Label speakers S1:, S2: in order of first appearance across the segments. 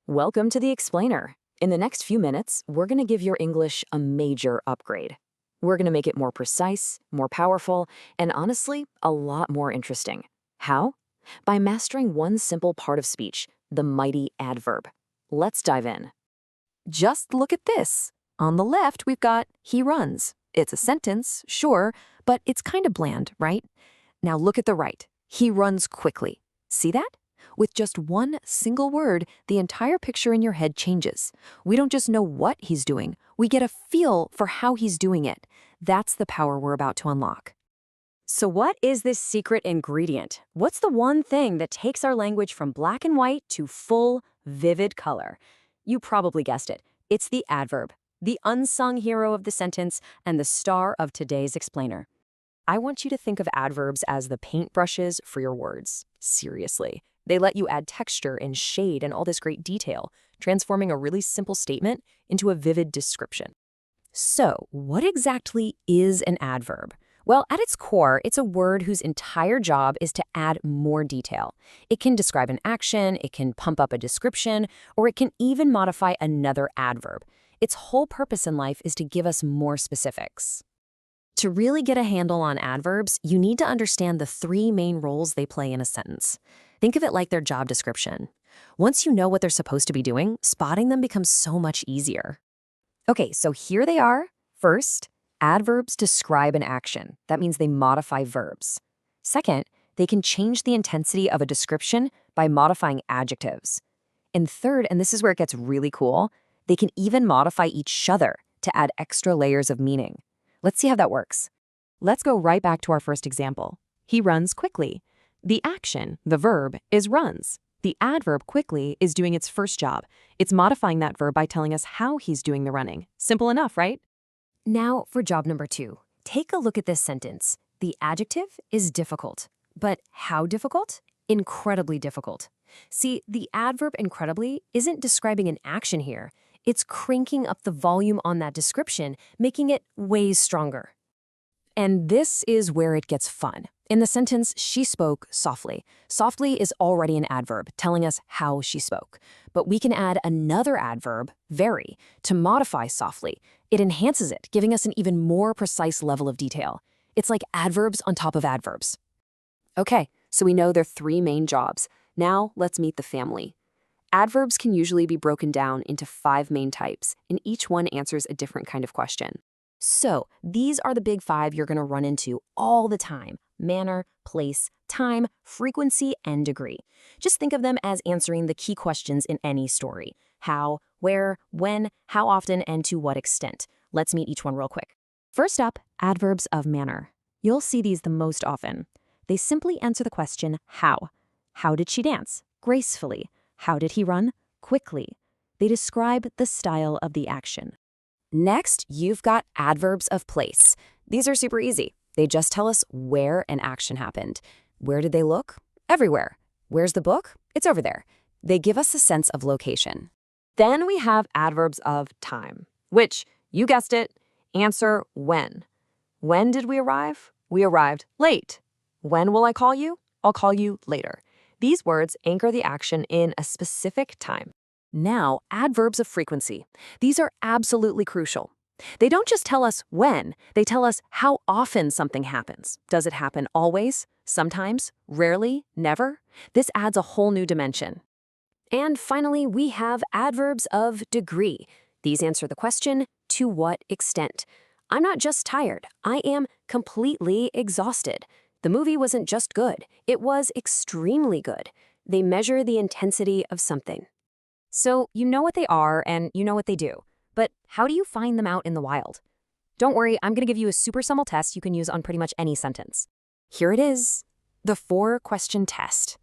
S1: Welcome to the Explainer. In the next few minutes, we're going to give your English a major upgrade. We're going to make it more precise, more powerful, and honestly, a lot more interesting. How? By mastering one simple part of speech, the mighty adverb. Let's dive in. Just look at this. On the left, we've got he runs. It's a sentence, sure, but it's kind of bland, right? Now look at the right. He runs quickly. See that? With just one single word, the entire picture in your head changes. We don't just know what he's doing, we get a feel for how he's doing it. That's the power we're about to unlock.
S2: So what is this secret ingredient? What's the one thing that takes our language from black and white to full, vivid color? You probably guessed it. It's the adverb, the unsung hero of the sentence and the star of today's explainer. I want you to think of adverbs as the paintbrushes for your words. Seriously. They let you add texture and shade and all this great detail, transforming a really simple statement into a vivid description. So, what exactly is an adverb? Well, at its core, it's a word whose entire job is to add more detail. It can describe an action, it can pump up a description, or it can even modify another adverb. Its whole purpose in life is to give us more specifics. To really get a handle on adverbs, you need to understand the three main roles they play in a sentence. Think of it like their job description. Once you know what they're supposed to be doing, spotting them becomes so much easier. Okay, so here they are. First, adverbs describe an action. That means they modify verbs. Second, they can change the intensity of a description by modifying adjectives. And third, and this is where it gets really cool, they can even modify each other to add extra layers of meaning. Let's see how that works. Let's go right back to our first example. He runs quickly. The action, the verb, is runs. The adverb quickly is doing its first job. It's modifying that verb by telling us how he's doing the running. Simple enough, right? Now for job number 2. Take a look at this sentence. The adjective is difficult. But how difficult? Incredibly difficult. See, the adverb incredibly isn't describing an action here. It's cranking up the volume on that description, making it way stronger. And this is where it gets fun. In the sentence, she spoke softly. Softly is already an adverb, telling us how she spoke. But we can add another adverb, very, to modify softly. It enhances it, giving us an even more precise level of detail. It's like adverbs on top of adverbs. Okay, so we know their three main jobs. Now let's meet the family. Adverbs can usually be broken down into 5 main types, and each one answers a different kind of question. So, these are the big 5 you're going to run into all the time: manner, place, time, frequency, and degree. Just think of them as answering the key questions in any story: how, where, when, how often, and to what extent. Let's meet each one real quick. First up, adverbs of manner. You'll see these the most often. They simply answer the question, how. How did she dance? Gracefully. How did he run? Quickly. They describe the style of the action. Next, you've got adverbs of place. These are super easy. They just tell us where an action happened. Where did they look? Everywhere. Where's the book? It's over there. They give us a sense of location. Then we have adverbs of time, which, you guessed it, answer when. When did we arrive? We arrived late. When will I call you? I'll call you later. These words anchor the action in a specific time. Now, adverbs of frequency. These are absolutely crucial. They don't just tell us when, they tell us how often something happens. Does it happen always? Sometimes? Rarely? Never? This adds a whole new dimension. And finally, we have adverbs of degree. These answer the question, to what extent? I'm not just tired, I am completely exhausted. The movie wasn't just good, it was extremely good. They measure the intensity of something. So you know what they are and you know what they do, but how do you find them out in the wild? Don't worry, I'm going to give you a super simple test you can use on pretty much any sentence. Here it is, the 4-question test.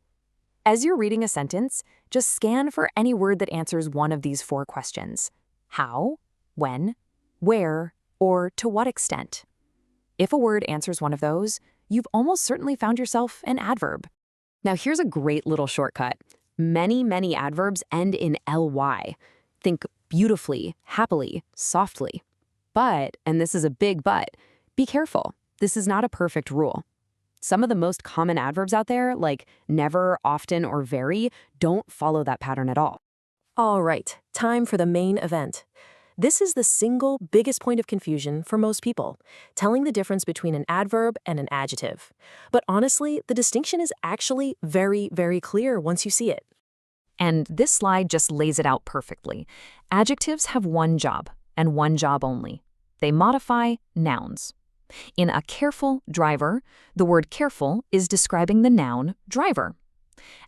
S2: As you're reading a sentence, just scan for any word that answers one of these 4 questions: how, when, where, or to what extent. If a word answers one of those, you've almost certainly found yourself an adverb. Now here's a great little shortcut. Many adverbs end in ly. Think beautifully, happily, softly. But, and this is a big but, be careful. This is not a perfect rule. Some of the most common adverbs out there, like never, often, or very, don't follow that pattern at all.
S3: All right, time for the main event. This is the single biggest point of confusion for most people, telling the difference between an adverb and an adjective. But honestly, the distinction is actually very, very clear once you see it.
S1: And this slide just lays it out perfectly. Adjectives have one job, and one job only. They modify nouns. In a careful driver, the word careful is describing the noun driver.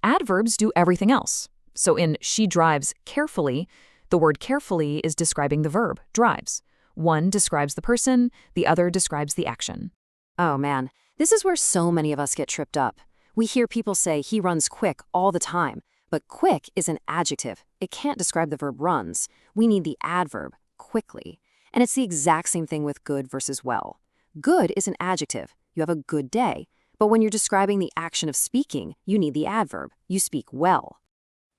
S1: Adverbs do everything else. So in she drives carefully, the word carefully is describing the verb, drives. One describes the person, the other describes the action.
S2: Oh man, this is where so many of us get tripped up. We hear people say he runs quick all the time, but quick is an adjective. It can't describe the verb runs. We need the adverb, quickly. And it's the exact same thing with good versus well. Good is an adjective. You have a good day. But when you're describing the action of speaking, you need the adverb. You speak well.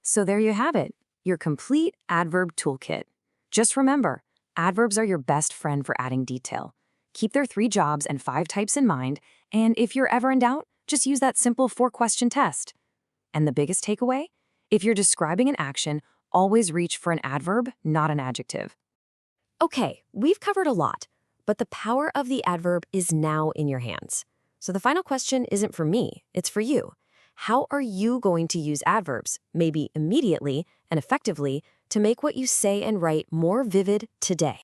S2: So there you have it, your complete adverb toolkit. Just remember, adverbs are your best friend for adding detail. Keep their 3 jobs and 5 types in mind, and if you're ever in doubt, just use that simple 4-question test. And the biggest takeaway? If you're describing an action, always reach for an adverb, not an adjective. Okay, we've covered a lot, but the power of the adverb is now in your hands. So the final question isn't for me, it's for you. How are you going to use adverbs, maybe immediately and effectively, to make what you say and write more vivid today?